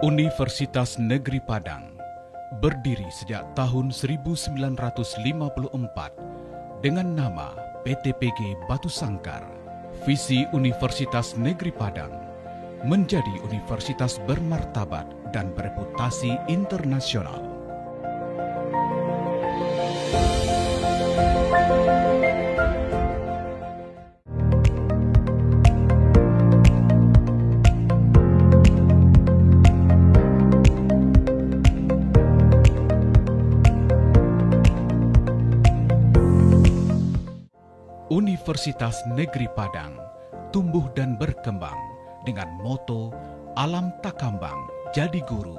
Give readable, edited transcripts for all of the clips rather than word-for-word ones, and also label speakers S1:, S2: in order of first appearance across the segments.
S1: Universitas Negeri Padang berdiri sejak tahun 1954 dengan nama PTPG Batu Sangkar. Visi Universitas Negeri Padang menjadi universitas bermartabat dan bereputasi internasional. Universitas Negeri Padang tumbuh dan berkembang dengan moto Alam Takambang Jadi Guru.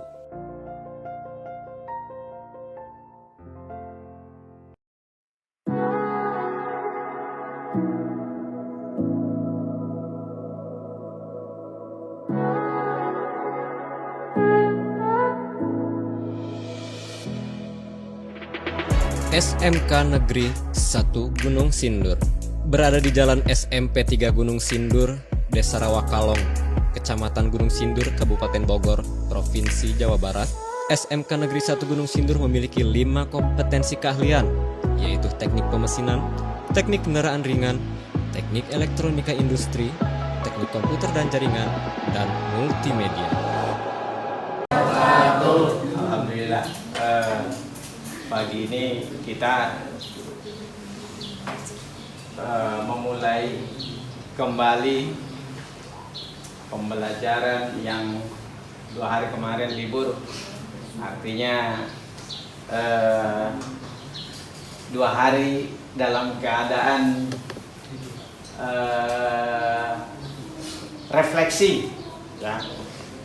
S2: SMK Negeri 1 Gunung Sindur berada di Jalan SMP 3 Gunung Sindur, Desa Rawakalong, Kecamatan Gunung Sindur, Kabupaten Bogor, Provinsi Jawa Barat. SMK Negeri 1 Gunung Sindur memiliki 5 kompetensi keahlian, yaitu teknik pemesinan, teknik kendaraan ringan, teknik elektronika industri, teknik komputer dan jaringan, dan multimedia.
S3: Alhamdulillah. Pagi ini kita memulai kembali pembelajaran yang 2 hari kemarin libur. Artinya 2 hari dalam keadaan refleksi. Ya.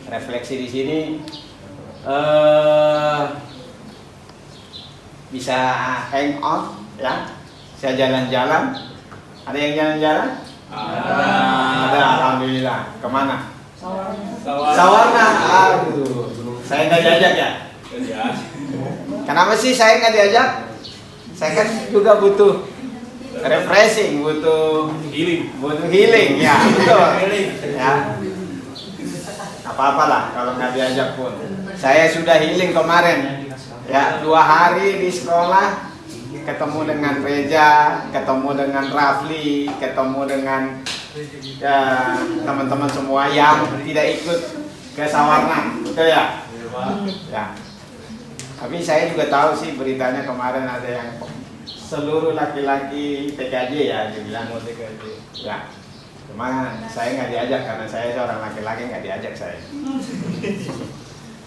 S3: Refleksi di sini bisa hang out, ya, bisa jalan-jalan. Ada yang jalan-jalan? Ada, alhamdulillah. Kemana? Sawarna. Aduh, saya nggak diajak ya? Kenapa sih saya nggak diajak? Saya kan juga butuh refreshing, butuh healing, ya betul. Ya, apa-apalah kalau nggak diajak pun. Saya sudah healing kemarin. Ya, 2 hari di sekolah, ketemu dengan Reja, ketemu dengan Rafli, ketemu dengan teman-teman semua yang tidak ikut ke Sawarna, betul ya? Ya. Tapi saya juga tahu sih beritanya kemarin ada yang seluruh laki-laki TKJ ya, dibilang TKJ. Ya. Cuma saya nggak diajak karena saya seorang laki-laki, nggak diajak saya.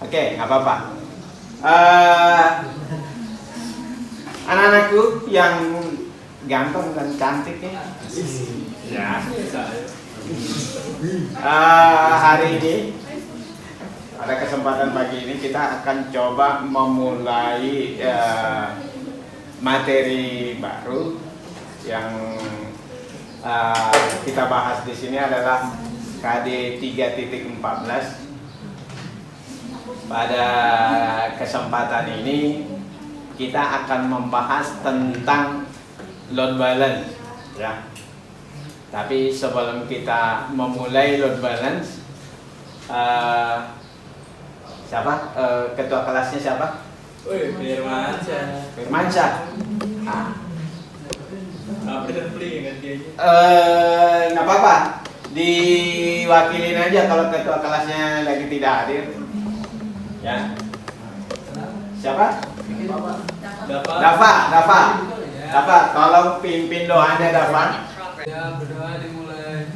S3: Oke, nggak apa-apa. Anak-anakku yang ganteng dan cantik ya. Hari ini pada kesempatan pagi ini kita akan coba memulai materi baru yang kita bahas di sini adalah KD 3.14. Pada kesempatan ini kita akan membahas tentang load balance, ya. Tapi sebelum kita memulai load balance, siapa ketua kelasnya siapa? Firmansyah. Nggak apa-apa, diwakilin aja kalau ketua kelasnya lagi tidak hadir. Ya. Siapa? Dafa, tolong pimpin doanya Dafa.
S4: Ya, berdoa dimulai.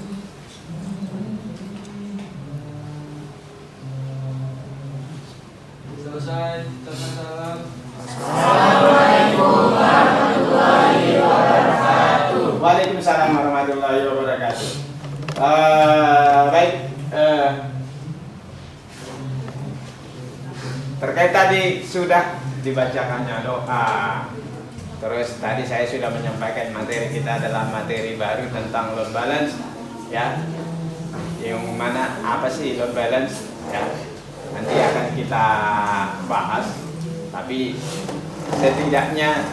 S4: Selesai, kita salam.
S3: Assalamualaikum warahmatullahi wabarakatuh. Waalaikumsalam warahmatullahi wabarakatuh. Baik. Terkait tadi sudah dibacakannya doa. Terus tadi saya sudah menyampaikan materi kita adalah materi baru tentang load balance, ya. Yang mana apa sih load balance? Ya. Nanti akan kita bahas. Tapi setidaknya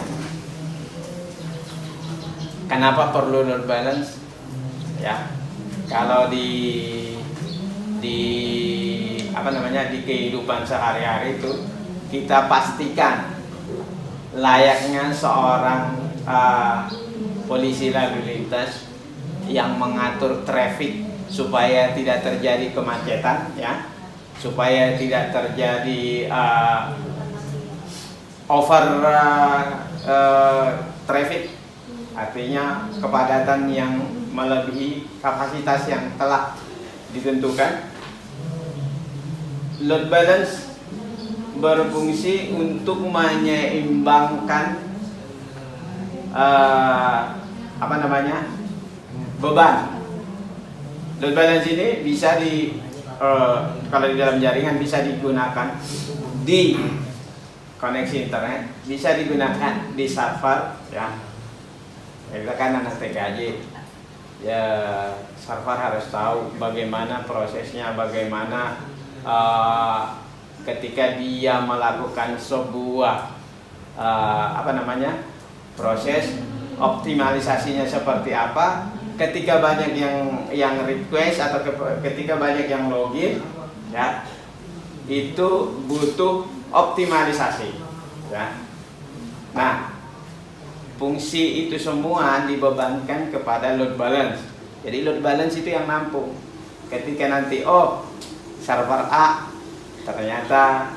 S3: kenapa perlu load balance? Ya. Kalau di di kehidupan sehari-hari itu kita pastikan layaknya seorang polisi lalu lintas yang mengatur traffic supaya tidak terjadi kemacetan, ya, supaya tidak terjadi over traffic, artinya kepadatan yang melebihi kapasitas yang telah ditentukan. Load balance berfungsi untuk menyeimbangkan beban. Load balance ini bisa kalau di dalam jaringan bisa digunakan di koneksi internet, bisa digunakan di server, ya. Kita kan anak TKJ, ya, server harus tahu bagaimana prosesnya, bagaimana ketika dia melakukan sebuah proses optimalisasinya seperti apa, ketika banyak yang request atau ketika banyak yang login, ya, itu butuh optimalisasi, ya. Nah, fungsi itu semua dibebankan kepada load balance. Jadi load balance itu yang nampung. Ketika nanti server A ternyata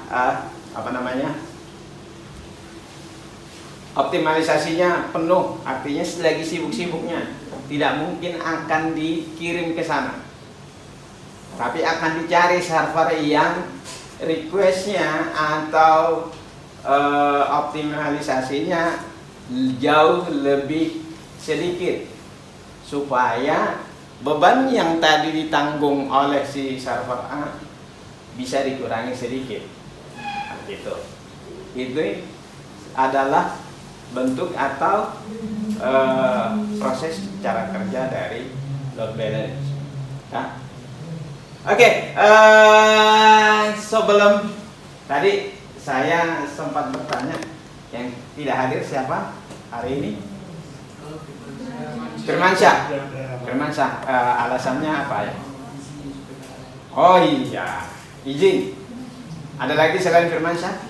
S3: optimalisasinya penuh, artinya lagi sibuk-sibuknya, tidak mungkin akan dikirim ke sana, tapi akan dicari server yang requestnya atau optimalisasinya jauh lebih sedikit, supaya beban yang tadi ditanggung oleh si server A bisa dikurangi sedikit. Nah, gitu. Itu adalah bentuk atau proses cara kerja dari load balance. Nah, oke, sebelum tadi saya sempat bertanya, yang tidak hadir siapa hari ini? Firmansyah. Alasannya apa ya? Oh iya, izin. Ada lagi selain Firmansyah?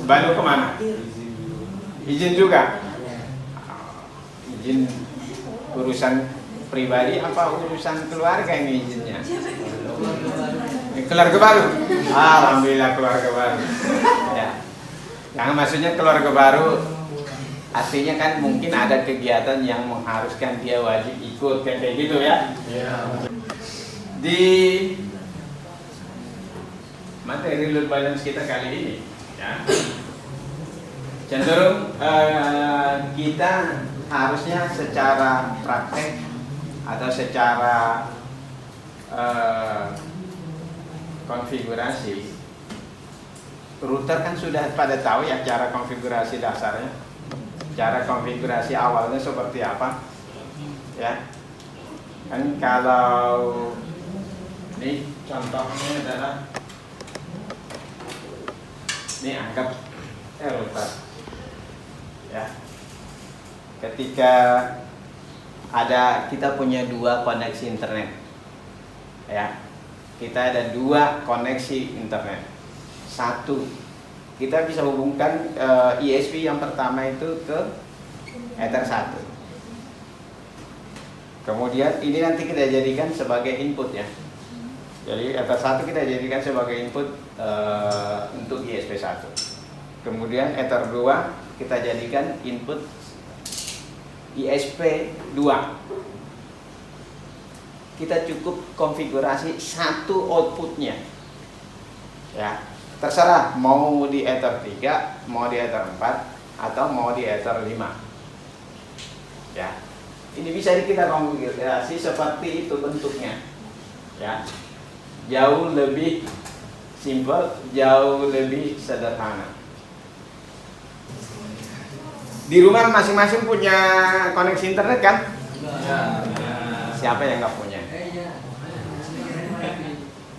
S3: Banu kemana? Izin juga. Izin urusan pribadi apa urusan keluarga ini izinnya? Keluarga baru. Alhamdulillah keluarga baru. Ya. Yang maksudnya keluarga baru artinya kan mungkin ada kegiatan yang mengharuskan dia wajib ikut kayak gitu ya. Di materi load balance kita kali ini, ya, cenderung kita harusnya secara praktek atau secara konfigurasi, router kan sudah pada tahu ya cara konfigurasi dasarnya, cara konfigurasi awalnya seperti apa, ya. Kan kalau ini contohnya adalah ini anggap router, ya. Ketika kita punya dua koneksi internet, ya, kita ada dua koneksi internet. Satu, kita bisa hubungkan ISP yang pertama itu ke Ether 1. Kemudian ini nanti kita jadikan sebagai input, ya. Jadi Ether 1 kita jadikan sebagai input untuk ISP 1. Kemudian Ether 2 kita jadikan input ISP 2. Kita cukup konfigurasi satu outputnya, ya. Terserah mau di Ether 3, mau di Ether 4, atau mau di Ether 5, ya. Ini bisa kita konfigurasi seperti itu bentuknya, ya. Jauh lebih simple, jauh lebih sederhana. Di rumah masing-masing punya koneksi internet kan? Siapa yang nggak punya?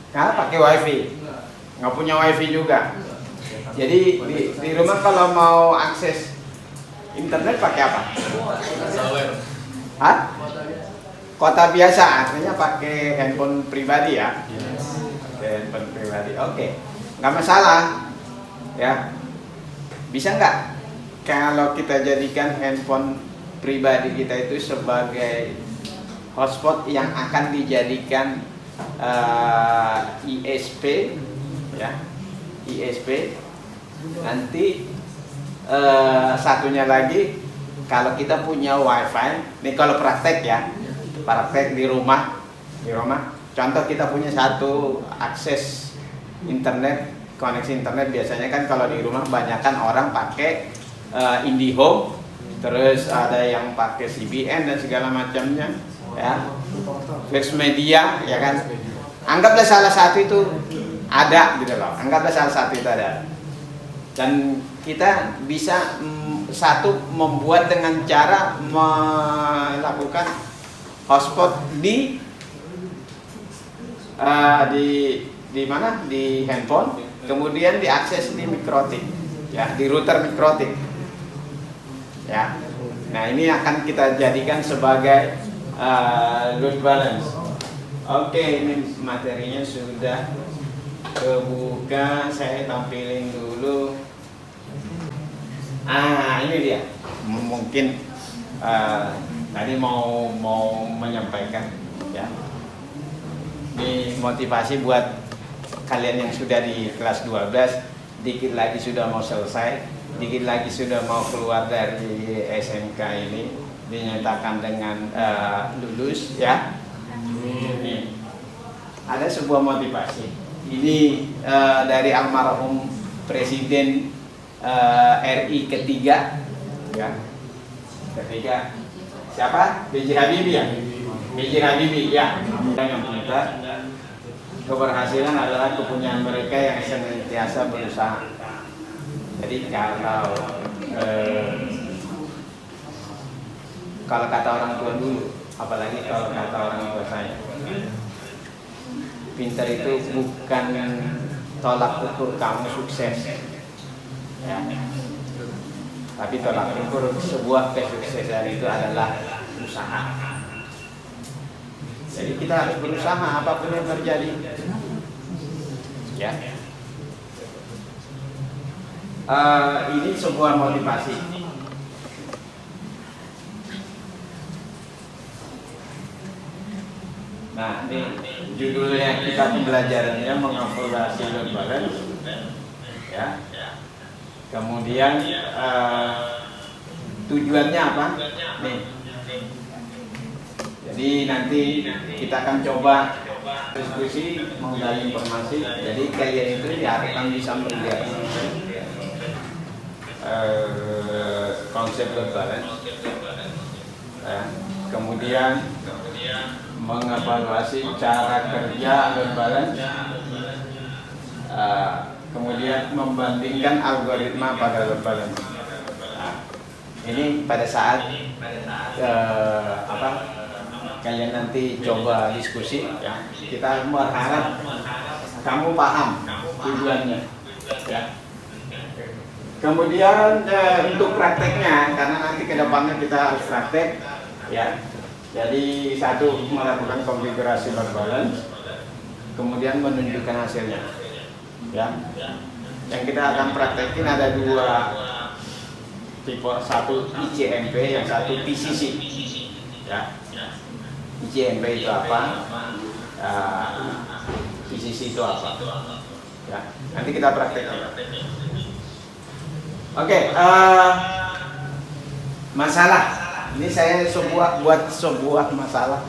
S3: Nah, pakai wifi, nggak punya wifi juga. Jadi di rumah kalau mau akses internet pakai apa? Hah? kota biasa, artinya pakai handphone pribadi ya. Pakai handphone pribadi. Oke, nggak masalah. Ya, bisa nggak kalau kita jadikan handphone pribadi kita itu sebagai hotspot yang akan dijadikan ISP, ya, ISP. Nanti satunya lagi, kalau kita punya WiFi, nih kalau praktek ya, praktek di rumah, contoh kita punya satu akses internet, koneksi internet. Biasanya kan kalau di rumah kebanyakan orang pakai IndiHome, terus ada yang pakai CBN dan segala macamnya, ya, Flex Media, ya kan. Anggaplah salah satu itu ada, gitu loh. Anggaplah salah satu itu ada. Dan kita bisa satu membuat dengan cara melakukan hotspot di mana, di handphone, kemudian diakses di mikrotik, ya, di router mikrotik, ya. Nah, ini akan kita jadikan sebagai load balance. Oke, ini materinya sudah kebuka, saya tampilin dulu. Ini dia. Mungkin tadi mau menyampaikan, ya. Ini motivasi buat kalian yang sudah di kelas 12, dikit lagi sudah mau selesai, dikit lagi sudah mau keluar dari SMK ini, dinyatakan dengan lulus, ya. Ini ada sebuah motivasi. Ini dari almarhum Presiden RI ketiga, ya, ketiga, siapa? B.J. Habibie, ya. B.J. Habibie, ya. Yang kita keberhasilan adalah kepunyaan mereka yang senantiasa berusaha. Jadi kalau kata orang tua dulu, apalagi kalau kata orang tua saya, pintar itu bukan tolak ukur kamu sukses, ya. Tapi tolak ukur sebuah kesuksesan itu adalah usaha. Jadi kita harus berusaha apapun yang terjadi, ya. Ini sebuah motivasi. Nah, ini judulnya kita pembelajarannya mengevaluasi load balance, ya. Kemudian tujuannya apa? Nih. Jadi nanti kita akan coba diskusi menggali informasi. Jadi kalian itu diharapkan bisa melihat konsep load balance, ya. Kemudian mengevaluasi cara kerja load balance, kemudian membandingkan algoritma pada load balance. Nah, ini pada saat kalian nanti coba diskusi, ya. Kita berharap kamu paham tujuannya, ya. Kemudian untuk prakteknya, karena nanti kedepannya kita harus praktek, ya. Jadi satu, melakukan konfigurasi load balance, kemudian menunjukkan hasilnya, ya. Yang kita akan praktekin ada dua tipe, satu ICMP, yang satu PCC, ya. ICMP itu apa? PCC itu apa? Ya, nanti kita praktekin. Oke, masalah. Ini saya buat sebuah masalah.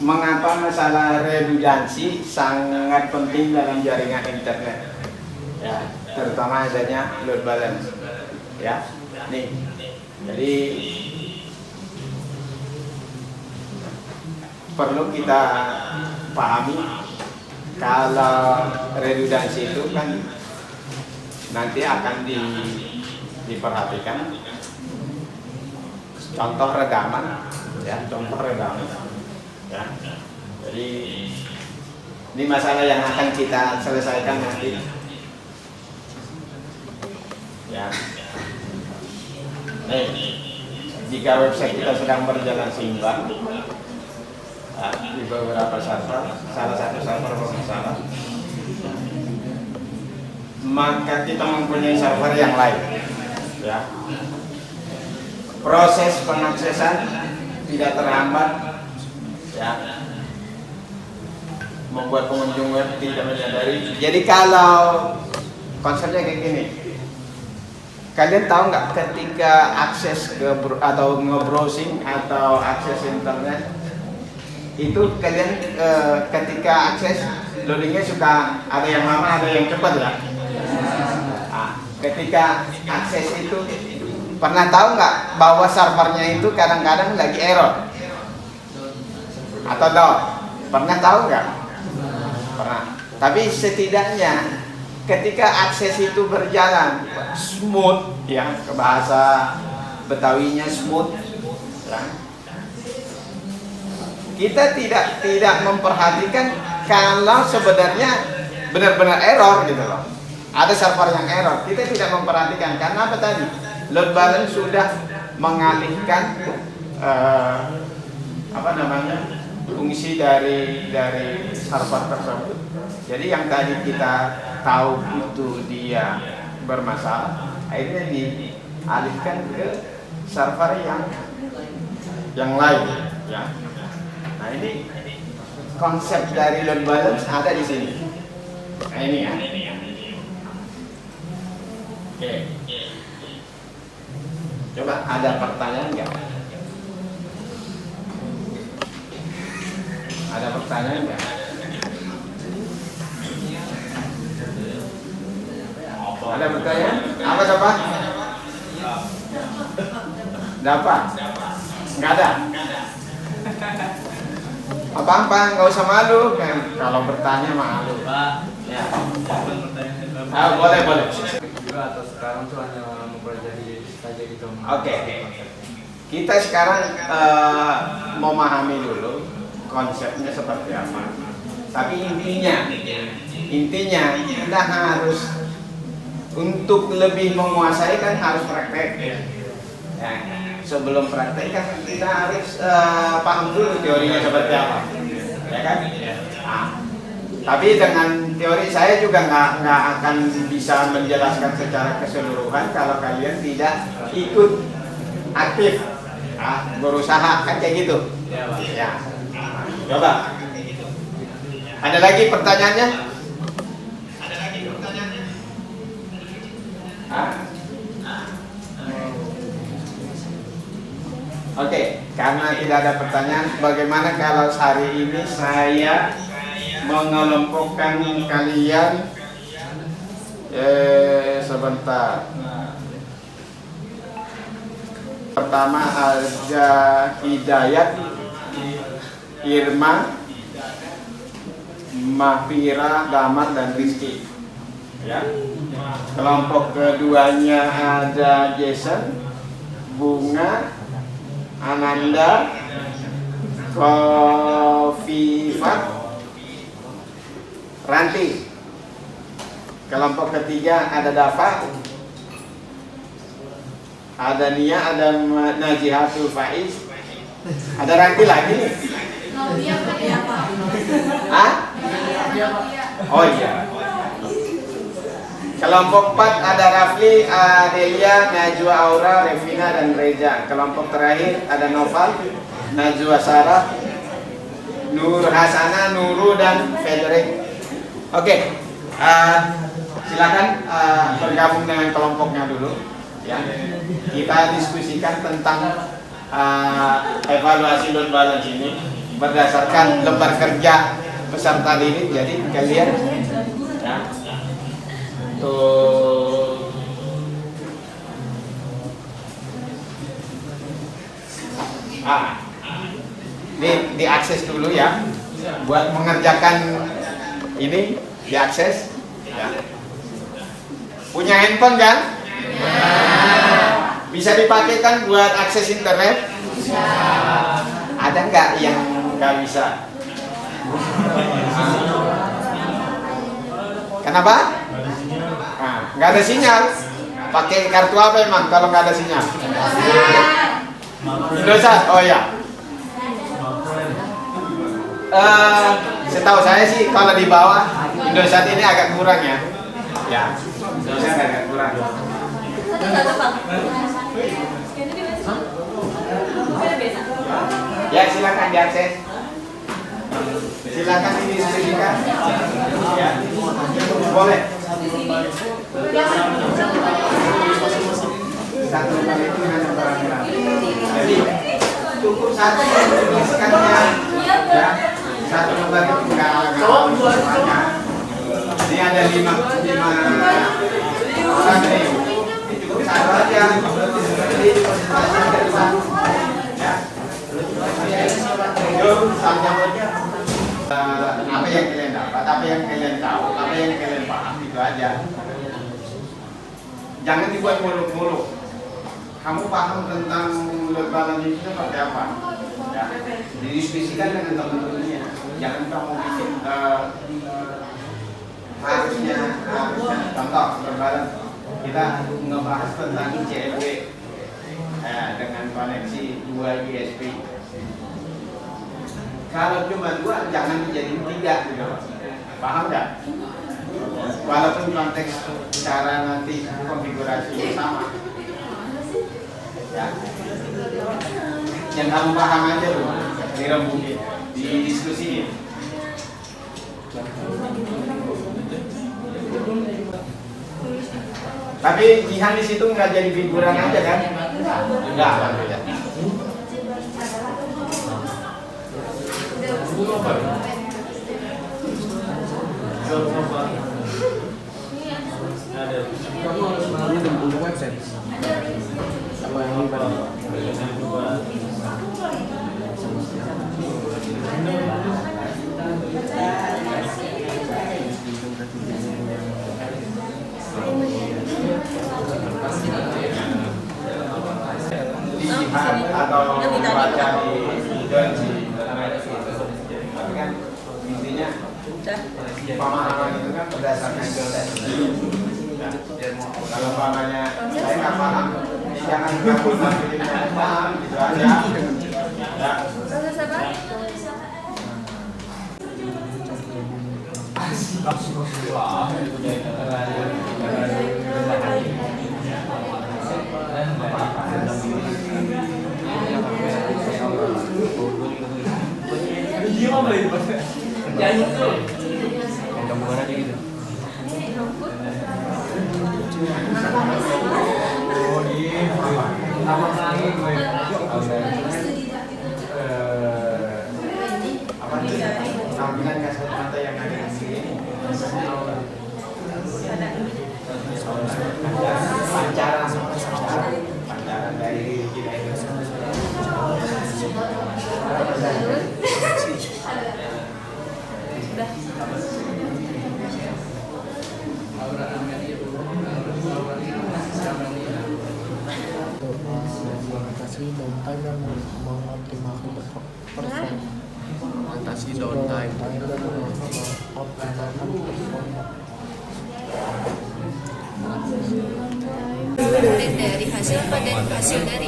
S3: Mengapa masalah redundansi sangat penting dalam jaringan internet? Ya, terutama adanya load balance. Ya, nih. Jadi perlu kita pahami kalau redundansi itu kan nanti akan diperhatikan. Contoh rekaman, ya, contoh rekaman, ya. Jadi ini masalah yang akan kita selesaikan nanti, ya. jika website kita sedang berjalan seimbang di beberapa server, salah satu server bermasalah, maka kita mempunyai server yang lain. Ya. Proses pengaksesan tidak terhambat, ya. Membuat pengunjung web tidak menyadari. Jadi kalau konsepnya kayak gini, kalian tahu nggak ketika akses ke atau nge-browsing atau akses internet itu kalian ketika akses loadingnya suka ada yang lama ada yang cepat ya. Nah, ketika akses itu pernah tahu nggak bahwa servernya itu kadang-kadang lagi error atau down? Pernah tahu nggak? Pernah. Tapi setidaknya ketika akses itu berjalan smooth, ya, ke bahasa Betawinya smooth, ya, kita tidak memperhatikan kalau sebenarnya benar-benar error gitu loh. Ada server yang error, kita tidak memperhatikan karena apa tadi? Load balance sudah mengalihkan fungsi dari server tersebut. Jadi yang tadi kita tahu itu dia bermasalah, akhirnya dialihkan ke server yang lain, ya. Nah, ini konsep dari load balance ada di sini. Nah, ini ya. Oke. Coba ada pertanyaan nggak? Ada pertanyaan nggak? Ada pertanyaan? Apa dapat? Dapat? Nggak ada? Apa-apa, nggak usah malu kan? Kalau bertanya malu. Ya. Boleh.
S4: Juga atau sekarang tuh hanya mempelajari saja gitu.
S3: Oke. Kita sekarang memahami dulu konsepnya seperti apa. Tapi intinya kita harus untuk lebih menguasai kan harus praktek. Ya, sebelum praktek kan kita harus paham dulu teorinya seperti apa, ya kan? Nah, tapi dengan teori saya juga nggak akan bisa menjelaskan secara keseluruhan kalau kalian tidak ikut aktif, berusaha kan kayak gitu. Ya, coba. Ada lagi pertanyaannya? Oke, karena tidak ada pertanyaan, bagaimana kalau hari ini saya mengelompokkan kalian? Sebentar. Pertama ada Hidayat, Irma, Mahfira, Damar, dan Rizky. Ya. Kelompok keduanya ada Jason, Bunga, Ananda, Kofifat, Ranti. Kelompok ketiga ada Dafa, ada Nia, ada Najihatul Faiz, ada Ranti lagi nih. Oh iya. Kelompok 4 ada Rafli, Adelia, Najwa Aura, Revina, dan Reza. Kelompok terakhir ada Noval, Najwa Sarah, Nur Hasana, Nuru, dan Frederick. Oke, silakan bergabung dengan kelompoknya dulu. Ya, kita diskusikan tentang evaluasi load balance ini berdasarkan lembar kerja peserta didik. Jadi kalian ya, ini diakses dulu ya, buat mengerjakan ini diakses ya. Punya handphone kan? Bisa dipakai kan buat akses internet? Ada nggak yang nggak bisa? Kenapa? Nggak ada sinyal. Pakai kartu apa emang kalau nggak ada sinyal? Indosat, oh ya. Setahu saya sih kalau di bawah Indosat ini agak kurang ya. Ya, Indosat agak kurang. Ya silakan diakses. Silakan didiskusikan. Ya, boleh. Satu kali itu hanya barang-barang. Jadi cukup satu tuliskannya. Ya, satu lembar itu enggak semuanya. Ini ada lima orang ini. Cukup satu aja. Jadi konsentrasi kedua. Ya. Yuk, saja aja. Apa yang kalian dapat, apa yang kalian tahu, apa yang kalian paham itu aja. Jangan dibuat muluk-muluk. Kamu paham tentang load balance itu seperti apa? Ya, didiskusikan dengan teman-temannya. Jangan kamu bikin harusnya contoh load balance. Kita ngebahas tentang ICFW dengan koneksi 2 ISP. Kalau cuma 2 jangan dijadiin 3 gitu. Paham nggak? Walaupun konteks cara nanti konfigurasi sama. Ya. Yang kamu paham aja loh, dirembukin, didiskusiin. Tapi Jihan di situ nggak jadi figuran aja kan? Enggak, alhamdulillah.
S4: Kamu harus punya website. Sama yang
S3: atau baca di tapi kan intinya pemahaman itu kan berdasarkan geodet. Kalau pahamnya saya nggak paham, jangan kamu ngambilin yang paham gitu aja. Ya. Tampilan kasat mata yang ada di sini. Pancaran dari kita itu.
S5: Atasi downtime dan mengoptimalkan performa.
S4: Atasi downtime.
S5: Dan mengoptimalkan performa.
S6: Dari hasil apa dan hasil dari?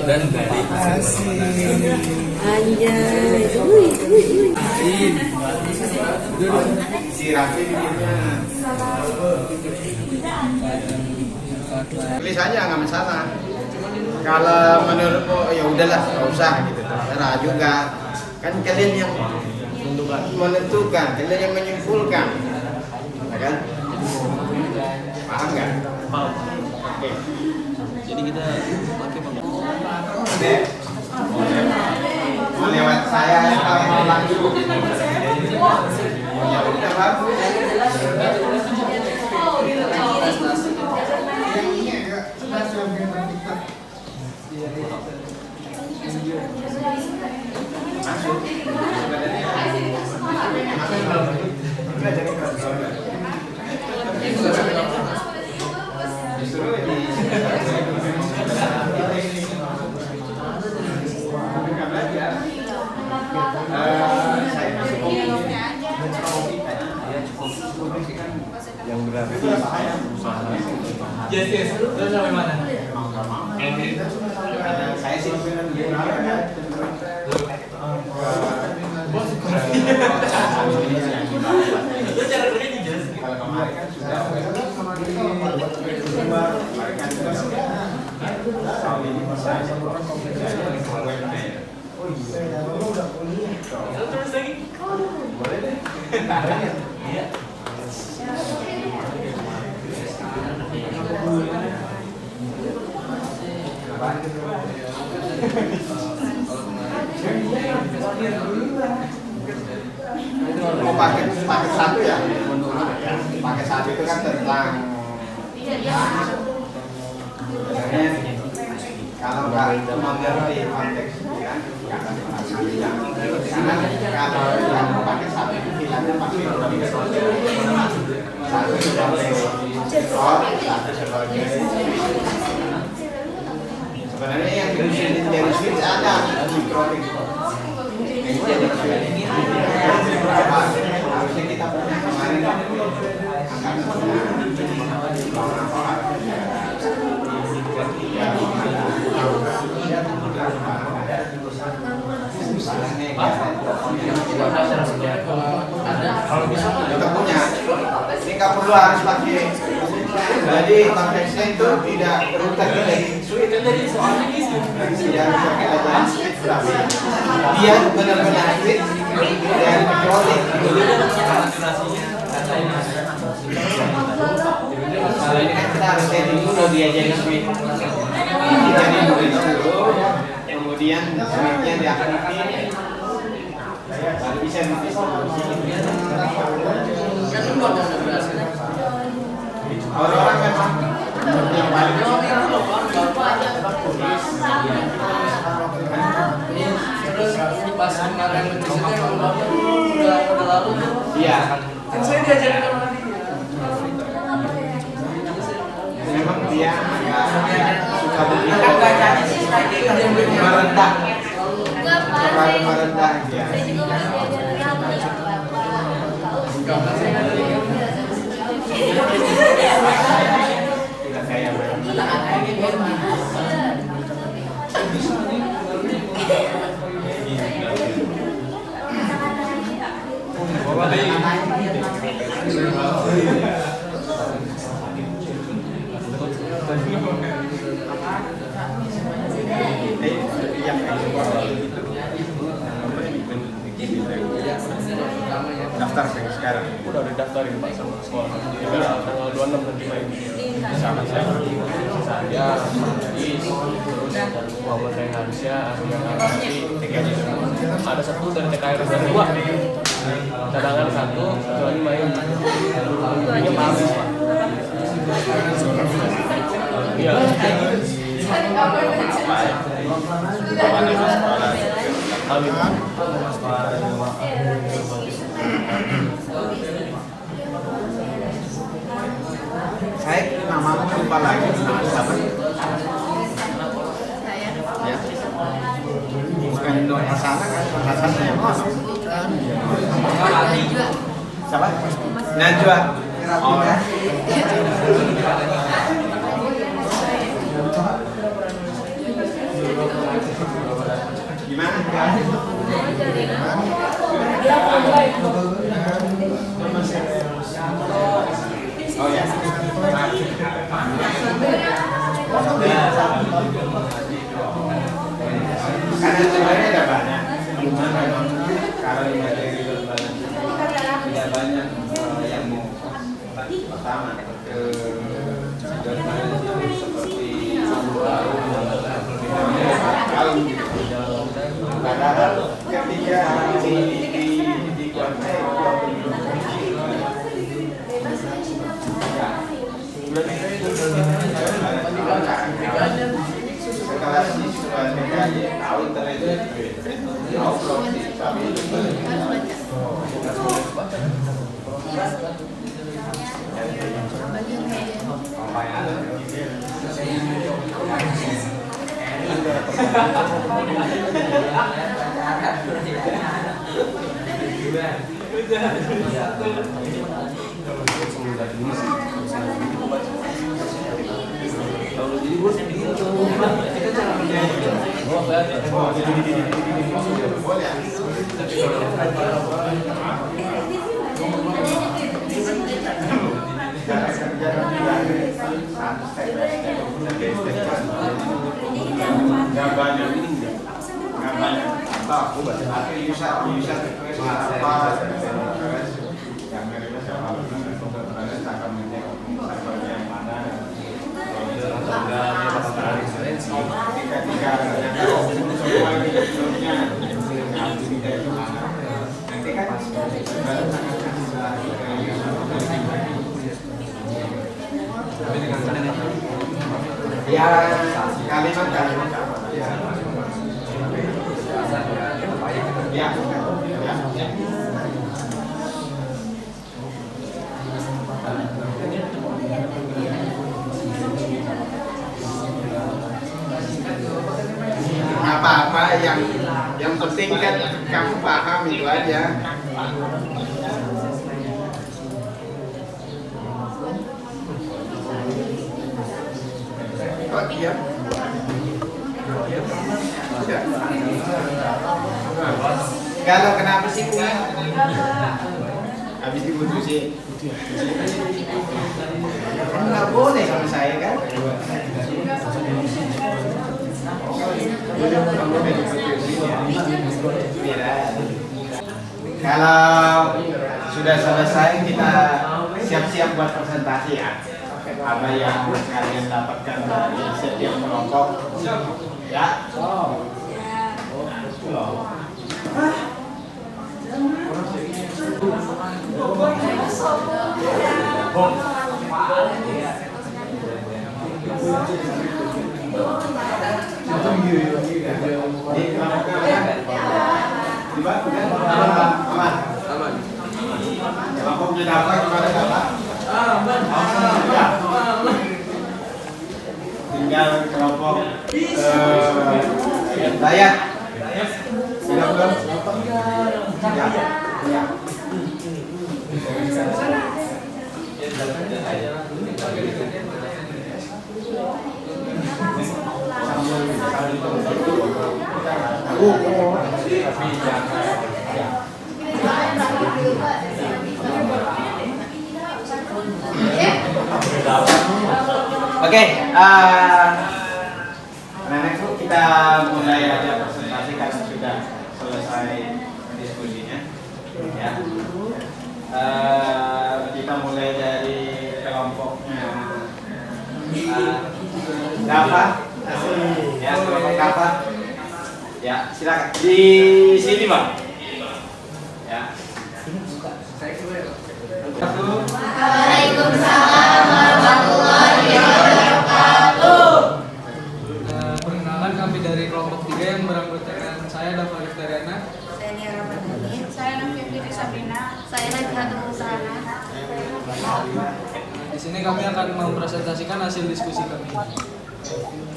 S6: Anjay.
S3: Si Raffi bikinnya tulis aja nggak masalah. Kalau menurutmu ya udahlah nggak usah gitu, terserah juga. Kan kalian yang menentukan, kalian yang menyimpulkan, ya kan? Paham nggak?
S4: Paham.
S3: Oke.
S4: Jadi kita pakai
S3: Oke. Mau lewat saya atau mau langsung? Ya udah bagus.
S4: yang berarti usaha.
S3: Yes. Terus sampai mana? Ada saya saya sih kalau kemarin kan sudah kemarin kan sudah tahun ini bisa boleh deh. Mau paket satu ya? Paket satu itu kan tentang sebenarnya kalau nggak mengerti konteks pilihan nggak akan masalah. Karena kalau yang paket satu itu pilihannya pasti satu sebagai oh, satu sebagai sebenarnya yang diusulin dari switch ada mikrotik. Harusnya kita punya kemarin kalau bisa kita punya ini nggak perlu harus pakai jadi konteksnya itu tidak berutak dari switch dia pakai aja switch tapi dia benar-benar switch dan mikrotik kalau ini kan kita harus setting dulu dia jadi switch jadi dulu kemudian switchnya diaktifin baru bisa didistribusi. Orang-orang memang yang paling
S5: pas kemarin mencetaknya udah lalu
S3: iya
S5: kan saya diajarin
S3: memang dia suka begitu merendah merendah dia tidak kayak daftar sekarang
S4: udah didaftarin Pak sama sekolah. Tanggal 26 nanti main sama saya Is, terus Muhammad Ray Harisya, ada satu dari TKR dan dua cadangan satu kecuali main ini paham Pak. Iya. Amin.
S3: saya nama lupa lagi siapa ya bukan Nur Hasanah kan Hasanah yang mana siapa Najwa oh gimana oh ya karena sebenarnya ada banyak karena di materi berbalan tidak banyak yang mau pertama ke seperti kalau padahal ketika di konteks setelah siswa PKJ tahu terjadi tahu proses tapi Ya, kalimat-kalimat ya. Apa-apa yang penting kan kamu paham itu aja. Oh iya. Kalau kenapa sih punya? Habis diputusin. Nggak boleh sama saya kan? Kalau sudah selesai kita siap-siap buat presentasi ya. Apa yang kalian dapatkan dari setiap kelompok ya. Aman. Kelompok kita apa gimana Pak? Tinggal kelompok Dayat. Sudah belum? Ya. Oke, next kita mulai aja presentasi karena sudah selesai diskusinya. Ya. Kita mulai dari kelompoknya Gafa. Ya, kelompok Gafa. Ya, silakan di sini Bang. Ya.
S6: Waalaikumsalam warahmatullahi wabarakatuh.
S5: Perkenalkan kami dari kelompok 3 yang beranggotakan saya Dafa Riftariana.
S6: Saya Nia Ramadhani.
S7: Saya Nafia Fitri Sabrina.
S6: Saya Najhatul Musana.
S5: Di sini kami akan mempresentasikan hasil diskusi kami.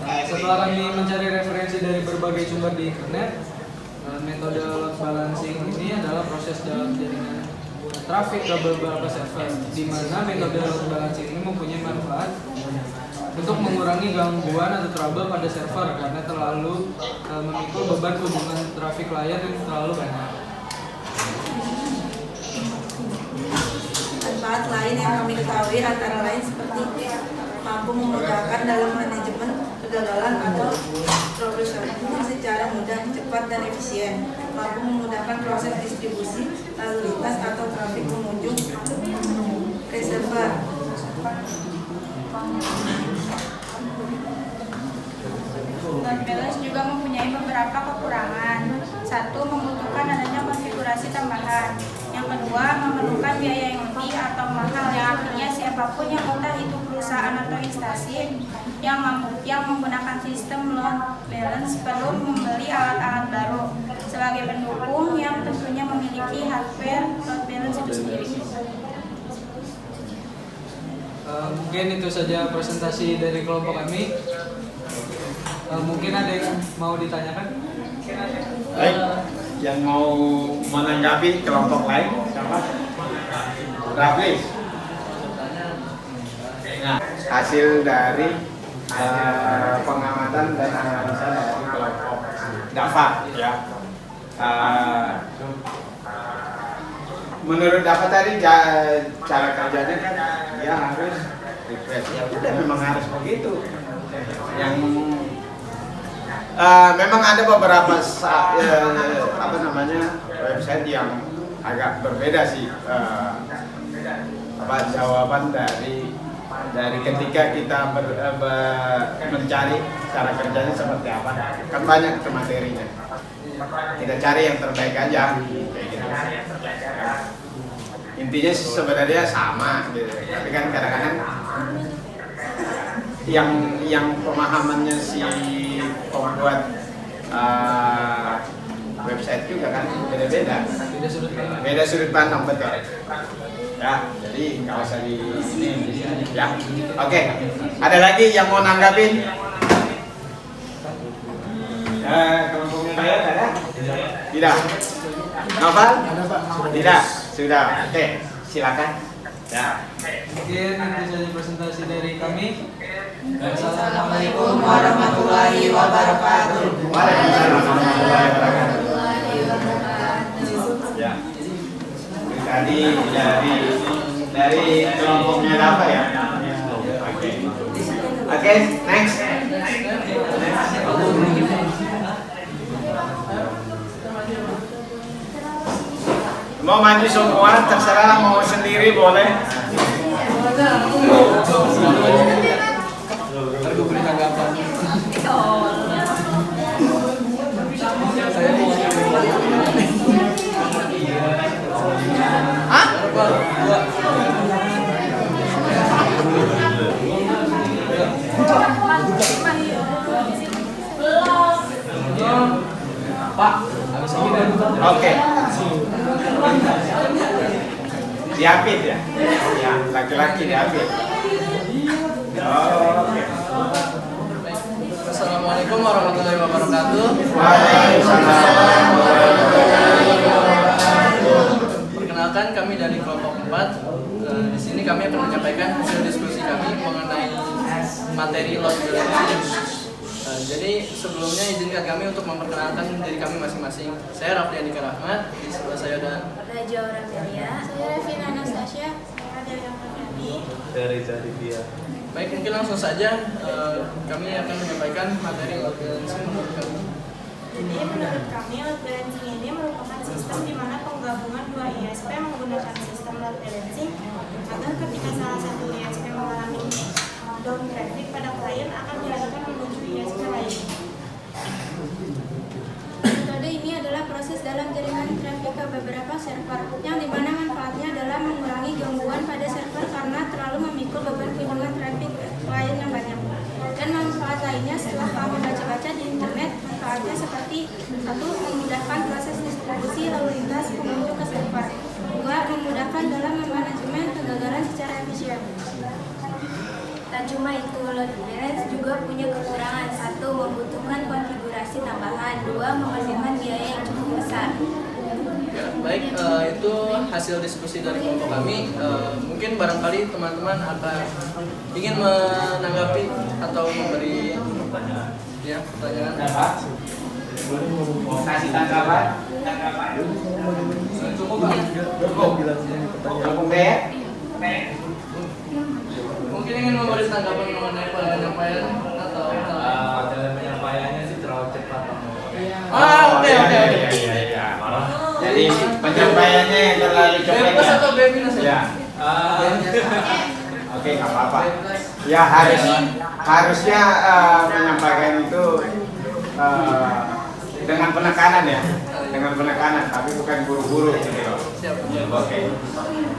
S5: Setelah kami mencari referensi dari berbagai sumber di internet, metode load balancing ini adalah proses dalam jaringan traffic ke beberapa server, di mana metode load balancing ini mempunyai manfaat untuk mengurangi gangguan atau trouble pada server karena terlalu memikul beban hubungan traffic layar yang terlalu banyak.
S6: Manfaat lain yang kami ketahui antara lain seperti mampu memudahkan dalam manajemen kegagalan atau troubleshooting secara mudah, cepat, dan efisien. Mampu memudahkan proses distribusi lalu lintas atau trafik pengunjung ke server.
S7: Load balance juga mempunyai beberapa kekurangan. Satu, membutuhkan adanya konfigurasi tambahan. Yang kedua, memerlukan biaya yang lebih atau mahal, yang artinya siapapun yang entah itu perusahaan atau instansi yang menggunakan sistem load balance perlu membeli alat-alat baru sebagai pendukung yang tentunya memiliki hardware load balance itu sendiri.
S5: Mungkin itu saja presentasi dari kelompok kami. Mungkin ada yang mau ditanyakan?
S3: Baik, yang mau menanggapi kelompok lain? Siapa? Rafli. Nah, hasil dari pengamatan dan analisa dari kelompok DAFA ya. Menurut DAFA tadi cara kerjanya kan dia harus refresh, ya udah memang harus begitu. Yang memang ada beberapa website yang agak berbeda sih jawaban dari ketika kita mencari cara kerjanya seperti apa. Kan banyak itu materinya, kita cari yang terbaik aja kayak gitu. Intinya sebenarnya sama gitu. Tapi kan kadang-kadang yang pemahamannya si pembuat website juga kan beda-beda, beda sudut pandang, betul ya. Jadi nggak usah di ini ya. Oke, ada lagi yang mau nanggapin? Kelompoknya saya ada? Tidak. Novel? Tidak. Sudah. Oke, silakan. Ya.
S5: Mungkin itu saja presentasi dari kami.
S6: Assalamualaikum warahmatullahi wabarakatuh.
S3: Waalaikumsalam warahmatullahi wabarakatuh. Ya. Tadi dari kelompoknya apa ya? Oke, next. Mau maju semua, terserah, mau sendiri boleh. Oke. Diapit ya? Ya, laki-laki diapit. Oke.
S5: Assalamualaikum warahmatullahi wabarakatuh.
S3: Waalaikumsalam warahmatullahi wabarakatuh.
S5: Perkenalkan, kami dari kelompok 4. Di sini kami akan menyampaikan hasil diskusi kami mengenai materi load balancing. Jadi sebelumnya izinkan kami untuk memperkenalkan diri kami masing-masing. Saya Rafli Andika Rahmat, di sebelah saya ada
S7: Raja Oramelia. Saya Revina Anastasia. Saya Dewi Afriani.
S4: Dari Zadivia.
S5: Baik, mungkin langsung saja kami akan menyampaikan materi load balancing menurut kami.
S7: Jadi menurut kami load balancing ini merupakan sistem di mana penggabungan dua ISP menggunakan sistem load balancing agar ketika salah satu ISP mengalami down traffic pada klien akan dialihkan menuju ISP lain. Metode ini adalah proses dalam jaringan traffic ke beberapa server, yang dimana manfaatnya adalah mengurangi gangguan pada server karena terlalu memikul beban kunjungan traffic klien yang banyak. Dan manfaat lainnya setelah kami baca-baca di internet, manfaatnya seperti: 1. Memudahkan proses distribusi lalu lintas pengunjung ke server. 2. Memudahkan dalam memanajemen kegagalan secara efisien. Tak cuma itu, load balance juga punya kekurangan. 1. Membutuhkan konfigurasi tambahan. 2. Memerlukan biaya yang cukup besar.
S5: Ya, baik, itu hasil diskusi dari kelompok kami. Mungkin barangkali teman-teman akan ingin menanggapi atau memberi ya pertanyaan.
S3: Kasih tanggapan. Cukup.
S5: Mungkin ingin memberi tanggapan mengenai penyampaian atau
S4: Dalam penyampaiannya sih terlalu cepat.
S5: oke.
S3: Jadi penyampaiannya yang terlalu cepat.
S5: Bebas atau bebas
S3: Ya. Oke, nggak apa-apa. Ya harusnya menyampaikan itu dengan penekanan ya, dengan penekanan, tapi bukan buru-buru gitu loh. Oke.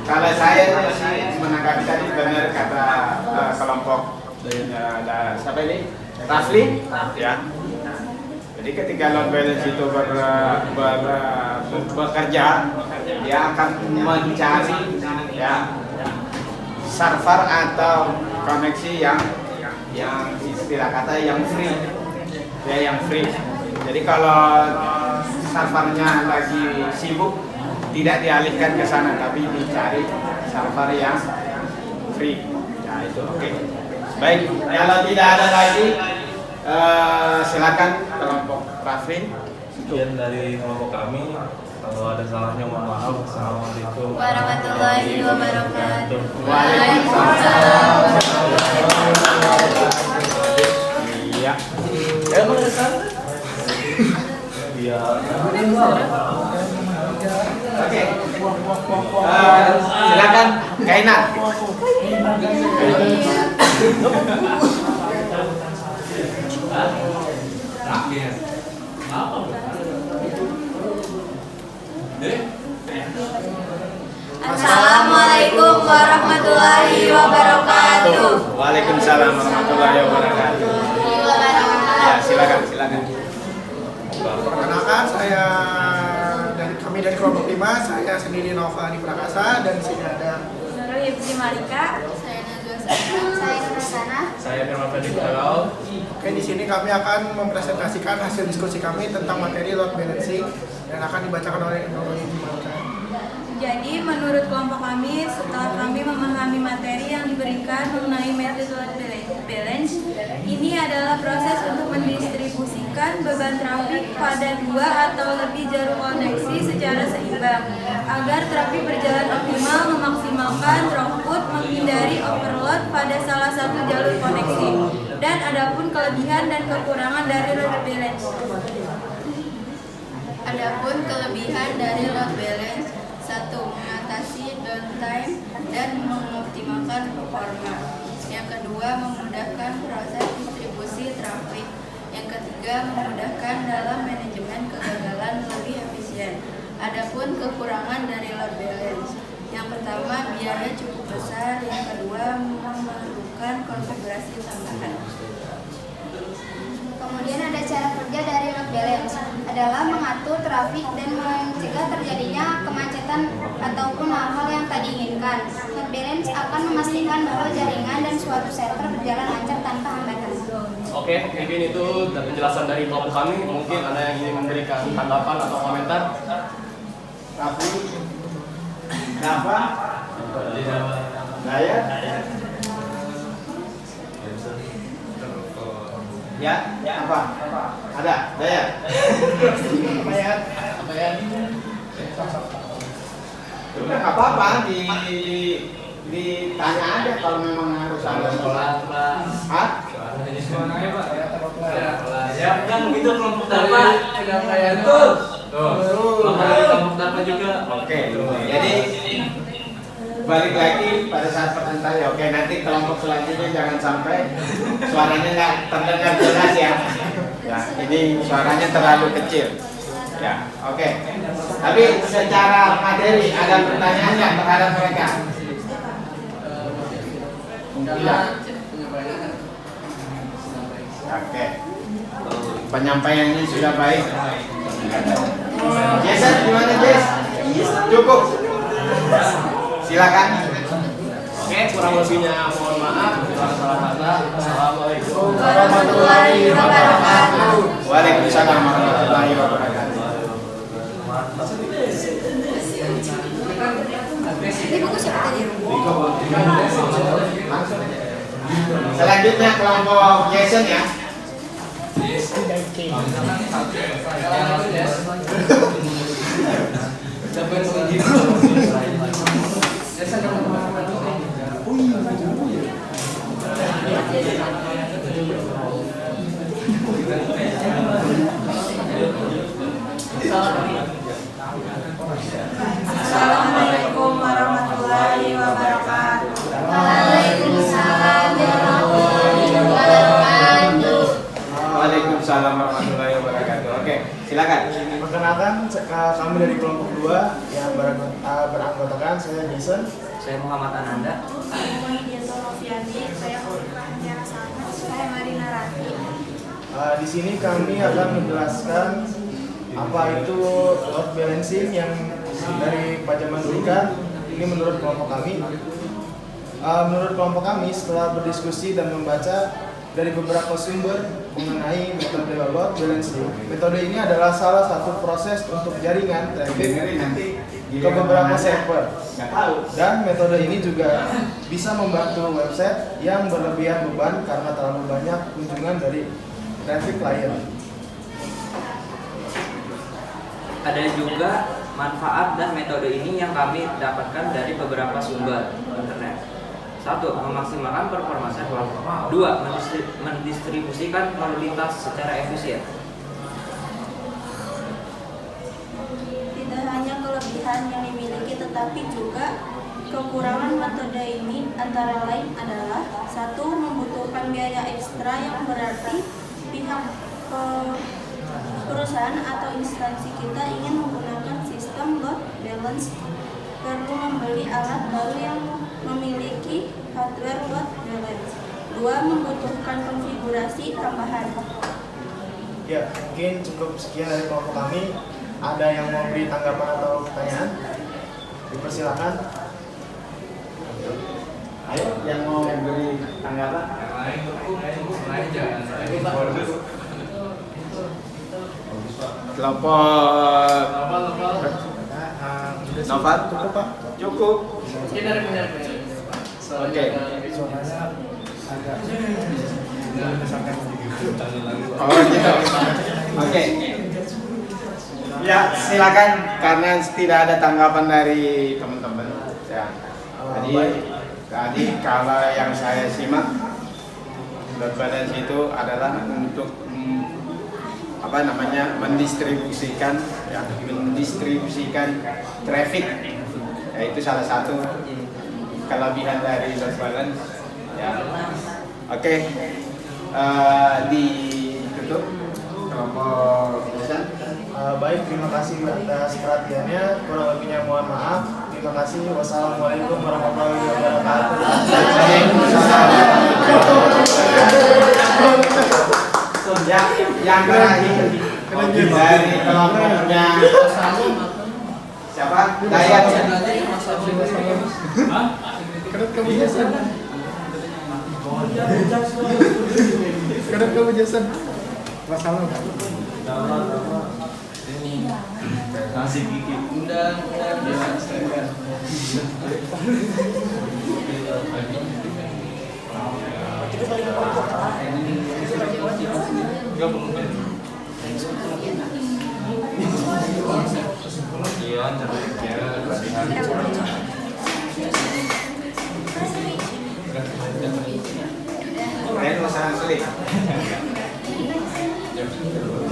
S3: Kalau saya sih menanggapi tadi benar kata kelompok siapa ini? Rafli, ya. Jadi ketika load balance itu bekerja, dia akan mencari ya server atau koneksi yang istilah kata yang free, ya yang free. Jadi kalau servernya lagi sibuk, tidak dialihkan ke sana, tapi dicari server yang free. Ya itu oke. Baik, kalau tidak ada lagi, silakan kelompok Rafin.
S4: Sekian dari kelompok kami. Kalau ada salahnya mohon maaf. Assalamualaikum
S7: warahmatullahi wabarakatuh.
S3: Waalaikumsalam. Iya.
S4: Iya.
S3: Oke. Silakan Kainat.
S7: Assalamualaikum warahmatullahi wabarakatuh.
S3: Waalaikumsalam warahmatullahi wabarakatuh. Ya, silakan.
S8: Perkenalkan, kami dari kelompok 5, saya sendiri Nova Adi Prakasa, dan di sini ada
S7: Nurul Hibzi Malika, saya Najwa Sastra, saya Nurasana.
S4: Saya Firman Fadli Kutarau.
S8: Oke, di sini kami akan mempresentasikan hasil diskusi kami tentang materi load balancing dan akan dibacakan oleh Nurul Hibzi Malika.
S6: Jadi menurut kelompok kami, setelah kami memahami materi yang diberikan mengenai metode load balance, ini adalah proses untuk mendistribusikan beban trafik pada 2 atau lebih jalur koneksi secara seimbang, agar trafik berjalan optimal, memaksimalkan throughput, menghindari overload pada salah satu jalur koneksi. Dan adapun kelebihan dan kekurangan dari load balance.
S7: Adapun kelebihan dari load balance: 1. Mengatasi downtime dan mengoptimalkan performa. Yang kedua, memudahkan proses distribusi trafik. Yang ketiga, memudahkan dalam manajemen kegagalan lebih efisien. Adapun kekurangan dari load balance: yang pertama, biaya cukup besar. Yang kedua, memerlukan konfigurasi tambahan.
S9: Kemudian ada cara kerja dari load balance adalah mengatur trafik dan mencegah terjadinya kemacetan ataupun hal-hal yang tak diinginkan. Load balance akan memastikan bahwa jaringan dan suatu server berjalan lancar tanpa hambatan.
S4: Oke, mungkin itu penjelasan dari kelompok kami. Mungkin ada yang ingin memberikan tanggapan atau komentar.
S3: Rafi. Kenapa? Daya. Ya, apa? Ada, Daya. Apa ya? Udah nggak apa-apa, ditanya aja kalau memang harus ada. Hah?
S5: Suaranya Pak.
S4: Ya, kan begitu kelompok Dharma. Sudah kayak itu. Kelompok Dharma juga.
S3: Oke, jadi balik lagi pada saat pertanyaan. Oke, nanti kelompok selanjutnya jangan sampai suaranya nggak terdengar jelas ya. Ya, ini suaranya terlalu kecil. Ya, oke. Tapi secara materi ada pertanyaan nggak terhadap mereka? Tidak. Oke. Penyampaiannya sudah baik. Jason, gimana Jess? Cukup. Silakan.
S4: Oke, kurang lebihnya mohon maaf. Salah kata. Assalamualaikum
S6: warahmatullahi wabarakatuh.
S3: Waalaikumsalam warahmatullahi wabarakatuh.
S6: Ini buku siapa tadi?
S3: Selanjutnya kelompok Jason ya.
S6: Assalamualaikum warahmatullahi wabarakatuh.
S9: Waalaikumsalam warahmatullahi wabarakatuh.
S3: Waalaikumsalam warahmatullahi wabarakatuh. Oke, silakan.
S8: Perkenalkan, kami dari kelompok 2 yang beranggotakan saya Jason.
S10: Saya Muhammad Ananda.
S7: Saya Monidianto Noviani, saya Khofifah Tiarasana, saya Marina Rati.
S8: Di sini kami akan menjelaskan apa itu load balancing yang dari Pak Jaman berikan. Ini menurut kelompok kami. Menurut kelompok kami, setelah berdiskusi dan membaca dari beberapa sumber mengenai metode load balancing. Metode ini adalah salah satu proses untuk jaringan traffic ke beberapa server. Dan metode ini juga bisa membantu website yang berlebihan beban karena terlalu banyak kunjungan dari traffic client.
S10: Ada juga manfaat dan metode ini yang kami dapatkan dari beberapa sumber internet. 1. Memaksimalkan performa server. 2. Mendistribusikan lalu lintas secara efisien.
S6: Tidak hanya kelebihan yang dimiliki tetapi juga kekurangan metode ini antara lain adalah 1. Membutuhkan biaya ekstra yang berarti pihak perusahaan atau instansi kita ingin menggunakan sistem load balance perlu membeli alat baru yang memiliki hardware load balance. 2. Membutuhkan konfigurasi tambahan.
S8: Ya, mungkin cukup sekian dari kelompok kami. Ada yang mau beri tanggapan atau pertanyaan? Dipersilakan.
S3: Ayo, yang mau beri tanggapan? Kelompok Novat cukup Pak? Cukup. Oke. Oh gitu. Oke. Ya silakan karena tidak ada tanggapan dari teman-teman. Ya. Tadi kalau yang saya simak load balance itu adalah untuk mendistribusikan traffic, yaitu salah satu kelebihan dari load balance ya. Oke. Ditutup kelompok pesan.
S8: Baik, terima kasih atas perhatiannya. Kurang lebihnya mohon maaf. Terima kasih. Wassalamualaikum warahmatullahi wabarakatuh. Yang terakhir dari kelompoknya siapa? Dayat. Kedap kamu jasan. Kedap kamu jasan. Masalah. Ini nasi gigi. Undang.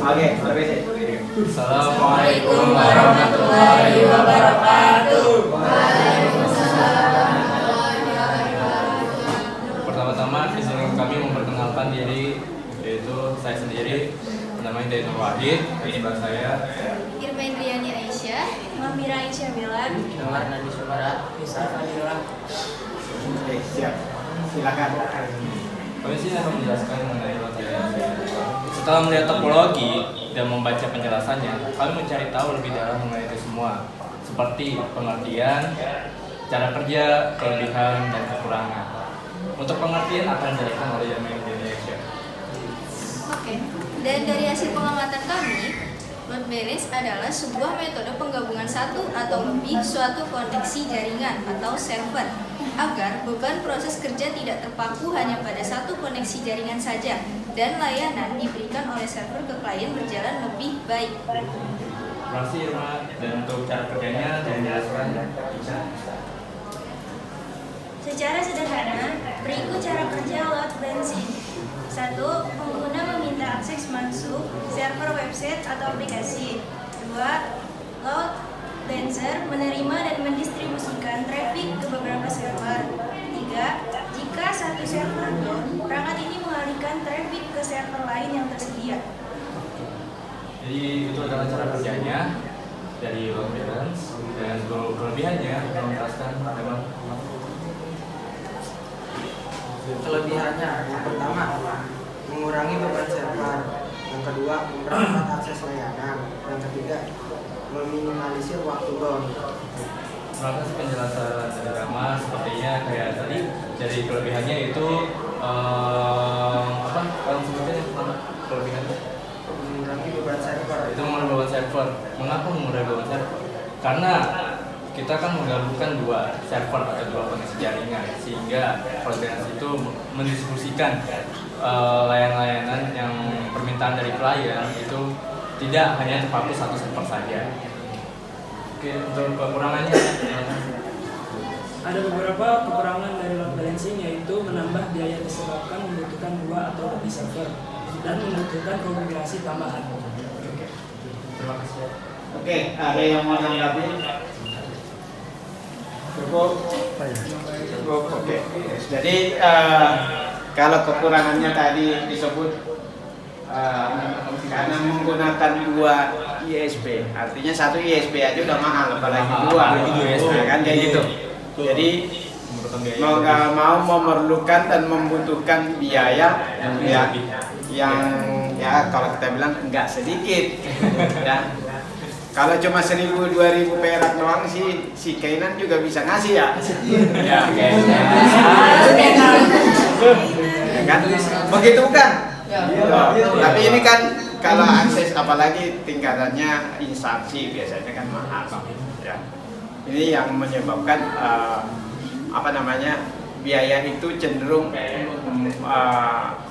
S3: Oke, permisi.
S10: Assalamualaikum warahmatullahi wabarakatuh. Pertama-tama izinkan kami memperkenalkan diri, yaitu saya sendiri namanya Dain Nur Wahid, ini mbak saya
S9: Irma Indriani Aisyah, Mamira Aisyah Milan,
S10: Damar Nadi Sumara, Bisa Fadila.
S3: Oke, siap. Silakan.
S10: Kami sini akan menjelaskan mengenai load balancing. Setelah melihat topologi dan membaca penjelasannya, kami mencari tahu lebih dalam mengenai itu semua, seperti pengertian, cara kerja, kelebihan, dan kekurangan. Untuk pengertian akan dijelaskan oleh Irma Indriani Aisyah.
S9: Oke, dan dari hasil pengamatan kami, load balance adalah sebuah metode penggabungan satu atau lebih suatu koneksi jaringan atau server agar beban proses kerja tidak terpaku hanya pada satu koneksi jaringan saja dan layanan diberikan oleh server ke klien berjalan lebih baik.
S10: Terima kasih Irma, dan untuk cara kerjanya dijelaskan bisa.
S7: Secara sederhana, berikut cara kerja load balancing. 1. Pengguna meminta akses masuk server website atau aplikasi. 2. Load balancer menerima dan mendistribusikan traffic ke beberapa server. 3. Jika satu server down, perangkat ini mengalihkan traffic ke server lain yang tersedia.
S10: Jadi itu adalah cara kerjanya dari load balance, dan kelebihannya yang menjelaskan memang.
S11: Kelebihannya yang pertama, mengurangi beban server. Yang kedua, mempercepat akses layanan. Yang ketiga, meminimalisir waktu down.
S10: Terima kasih penjelasan dari Rama. Sepertinya kayak tadi dari kelebihannya itu Kalau sebutnya yang pertama kelebihannya
S11: mengurangi beban server.
S10: itu mengurangi beban server. Mengapa mengurangi beban server? Karena kita kan menggabungkan dua server atau dua koneksi jaringan, sehingga koordinasi itu mendistribusikan layanan-layanan yang permintaan dari klien itu tidak hanya terpaku satu server saja. Oke, untuk kekurangannya
S12: ada beberapa kekurangan dari load balancing, yaitu menambah biaya disebabkan membutuhkan dua atau lebih server dan membutuhkan konfigurasi tambahan.
S10: terima kasih.
S3: Oke, ada yang mau menanggapi? Cukup? Cukup, oke. Jadi kalau kekurangannya tadi disebut karena menggunakan dua ISP, artinya satu ISP aja udah mahal, apalagi dua. Nah, kan kayak gitu. Jadi mau nggak mau memerlukan dan membutuhkan biaya yang ya kalau kita bilang nggak sedikit. Ya. Kalau cuma 1.000-2.000 perak doang sih, si Kainan juga bisa ngasih ya. Ya, kan? Begitu kan? Tapi ini kan kalau akses apalagi tingkatannya instansi biasanya kan mahal. Ya. Ini yang menyebabkan biaya itu cenderung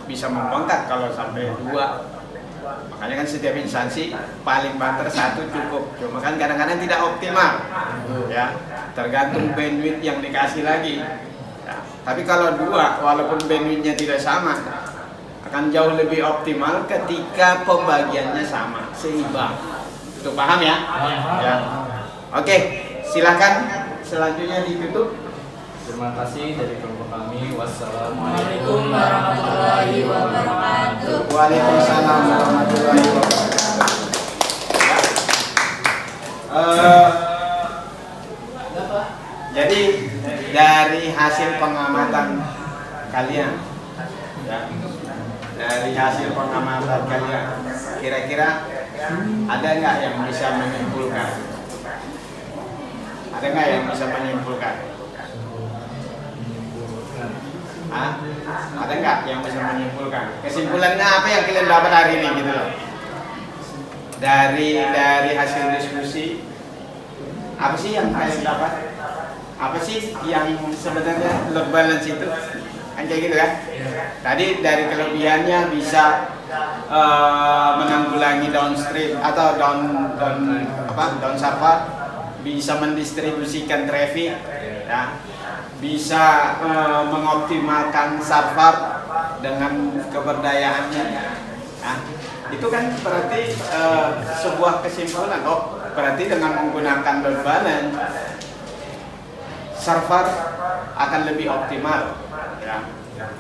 S3: bisa membengkak kalau sampai dua. Makanya kan setiap instansi paling banter satu cukup. Cuma kan kadang-kadang tidak optimal, ya tergantung bandwidth yang dikasih lagi. Ya. Tapi kalau dua, walaupun bandwidthnya tidak sama, akan jauh lebih optimal ketika pembagiannya sama, seimbang. Itu paham ya? Ya. Oke, silakan selanjutnya ditutup.
S10: Terima kasih dari kelompok kami.
S12: Wassalamualaikum warahmatullahi wabarakatuh.
S3: Waalaikumsalam warahmatullahi wabarakatuh. Jadi dari hasil pengamatan kalian, ya, dari hasil pengamatan kalian, kira-kira ada nggak yang bisa menyimpulkan? Ada nggak yang bisa menyimpulkan? Ada nggak yang bisa menyimpulkan? Kesimpulannya apa yang kalian dapat hari ini gitu loh? Dari hasil diskusi, apa sih yang kalian dapat? Apa sih yang sebenarnya load balance itu? Kan kayak gitu kan? Tadi dari kelebihannya bisa menanggulangi downstream atau down server, bisa mendistribusikan traffic, ya. Bisa mengoptimalkan server dengan keberdayaannya. Nah, itu kan berarti sebuah kesimpulan. Oh, berarti dengan menggunakan load balance, server akan lebih optimal. Ya.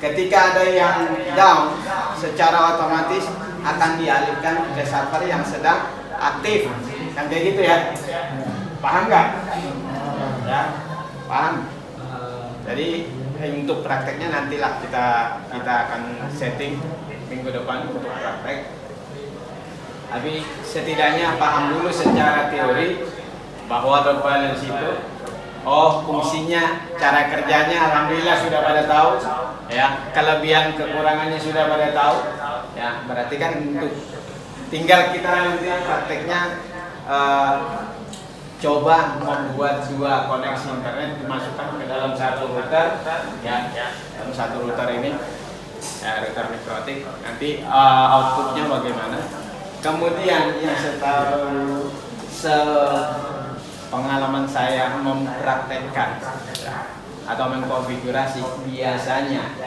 S3: Ketika ada yang down, secara otomatis akan dialihkan ke server yang sedang aktif. Kan kayak gitu ya? Paham nggak? Ya, paham. Jadi untuk prakteknya nantilah kita akan setting minggu depan untuk praktek. Tapi setidaknya paham dulu secara teori bahwa load balance itu, fungsinya, cara kerjanya, alhamdulillah sudah pada tahu. Ya, kelebihan kekurangannya sudah pada tahu. Ya, berarti kan untuk tinggal kita nanti prakteknya coba membuat dua koneksi internet dimasukkan ke dalam satu router, ya, dalam satu router ini, ya, router mikrotik. Nanti outputnya bagaimana? Kemudian yang pengalaman saya mempraktekkan atau mengkonfigurasi, biasanya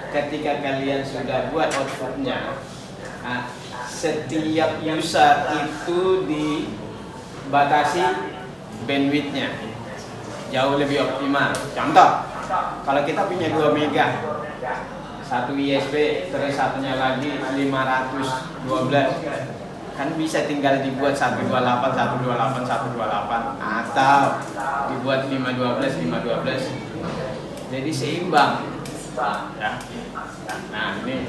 S3: ketika kalian sudah buat outputnya, setiap user itu dibatasi bandwidthnya jauh lebih optimal. Contoh, kalau kita punya 2 mega, satu ISP terus satunya lagi 512, kan bisa tinggal dibuat 128 atau dibuat 512. Jadi seimbang, ya. Nah, ini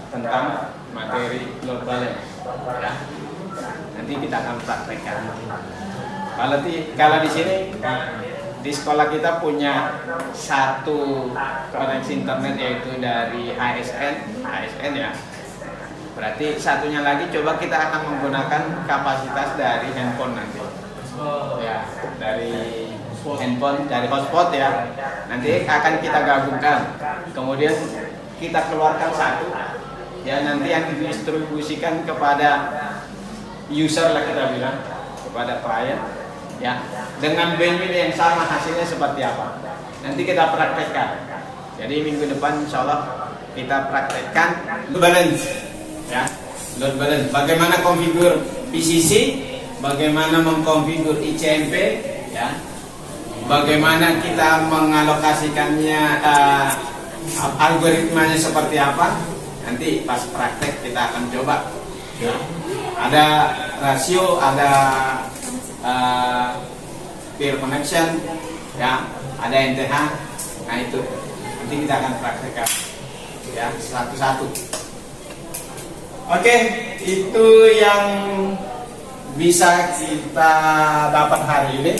S3: tentang materi load balance, ya. Nanti kita akan praktekkan. Kalau di sini di sekolah kita punya satu koneksi internet yaitu dari ASN ya. Berarti satunya lagi coba kita akan menggunakan kapasitas dari handphone nanti. Ya, dari handphone, dari hotspot ya. Nanti akan kita gabungkan. Kemudian kita keluarkan satu. Ya, nanti yang didistribusikan kepada user lah kita bilang, kepada klien. Ya, dengan bandwidth yang sama hasilnya seperti apa. Nanti kita praktekkan. Jadi minggu depan insya Allah kita praktekkan load balance. Ya, load balance. Bagaimana konfigur PCC, bagaimana mengkonfigur ICMP, ya. Bagaimana kita mengalokasikannya, algoritmanya seperti apa. Nanti pas praktek kita akan coba. Ya. Ada rasio, ada peer connection, ya, ada NTH. Nah itu nanti kita akan praktekkan ya satu-satu. Oke, itu yang bisa kita dapat hari ini.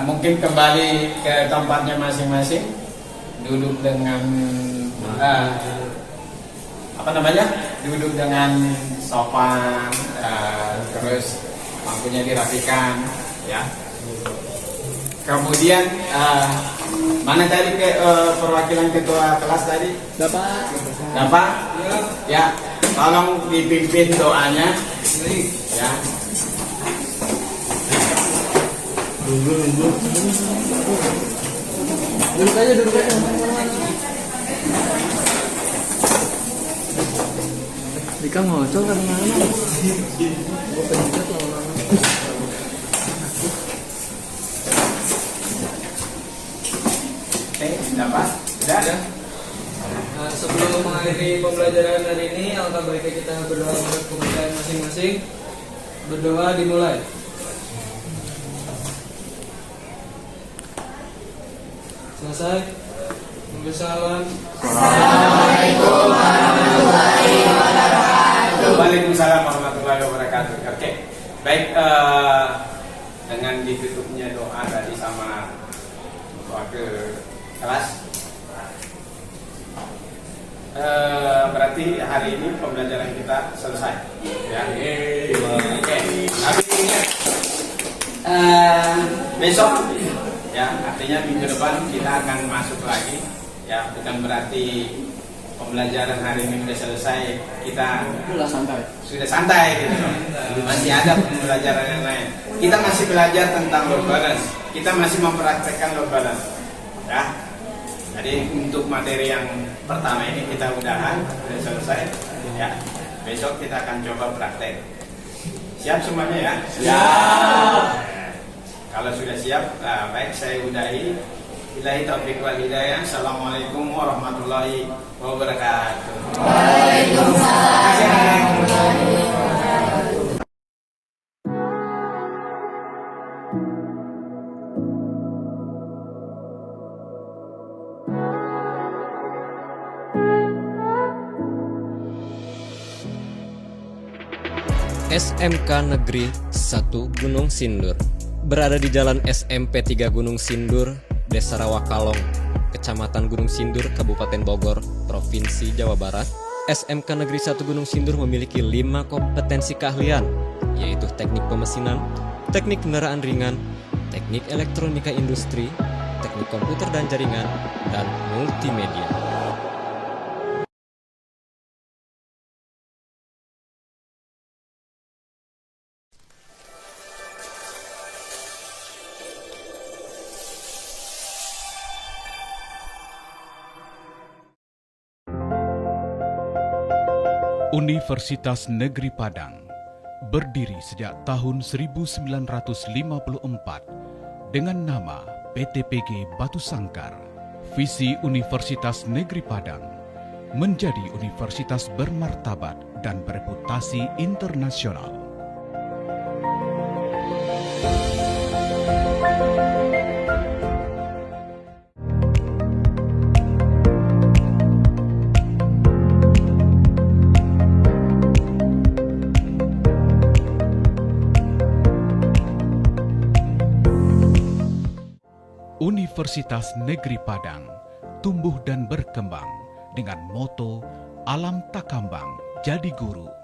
S3: Mungkin kembali ke tempatnya masing-masing, duduk dengan duduk dengan sopan, terus bangkunya dirapikan, ya. Kemudian mana tadi perwakilan ketua kelas tadi? Bapak, ya. Tolong dipimpin doanya, ya.
S5: Duduk aja. Dika ngocok kan mana? Gue pencet lama-lama.
S3: Dapat? Sudah?
S5: Nah, sebelum mengakhiri pembelajaran hari ini, alangkah baiknya kita berdoa untuk kepercayaan masing-masing. Berdoa dimulai. Selesai. Waalaikumsalam.
S3: Assalamualaikum warahmatullahi wabarakatuh. Waalaikumsalam warahmatullahi wabarakatuh. Oke, baik. Dengan ditutupnya doa tadi sama wakil kelas, berarti hari ini pembelajaran kita selesai. Ya. Oke. Tapi ingat, besok. Ya, artinya minggu depan kita akan masuk lagi. Ya, bukan berarti pembelajaran hari ini sudah selesai, kita sudah santai gitu. Masih ada pembelajaran yang lain. Kita masih belajar tentang load balance. Kita masih mempraktekkan load balance. Ya. Jadi untuk materi yang pertama ini kita sudah selesai. Ya. Besok kita akan coba praktek. Siap semuanya ya? Siap. Kalau sudah siap, baik saya udahi. Billahi taufiq wal hidayah. Assalamualaikum warahmatullahi wabarakatuh. Waalaikumsalam.
S2: SMK Negeri 1 Gunung Sindur berada di Jalan SMP 3 Gunung Sindur, Desa Rawakalong, Kecamatan Gunung Sindur, Kabupaten Bogor, Provinsi Jawa Barat. SMK Negeri 1 Gunung Sindur memiliki 5 kompetensi keahlian, yaitu teknik pemesinan, teknik kendaraan ringan, teknik elektronika industri, teknik komputer dan jaringan, dan multimedia.
S1: Universitas Negeri Padang berdiri sejak tahun 1954 dengan nama PTPG Batu Sangkar. Visi Universitas Negeri Padang menjadi universitas bermartabat dan bereputasi internasional. Universitas Negeri Padang tumbuh dan berkembang dengan moto Alam Takambang Jadi Guru.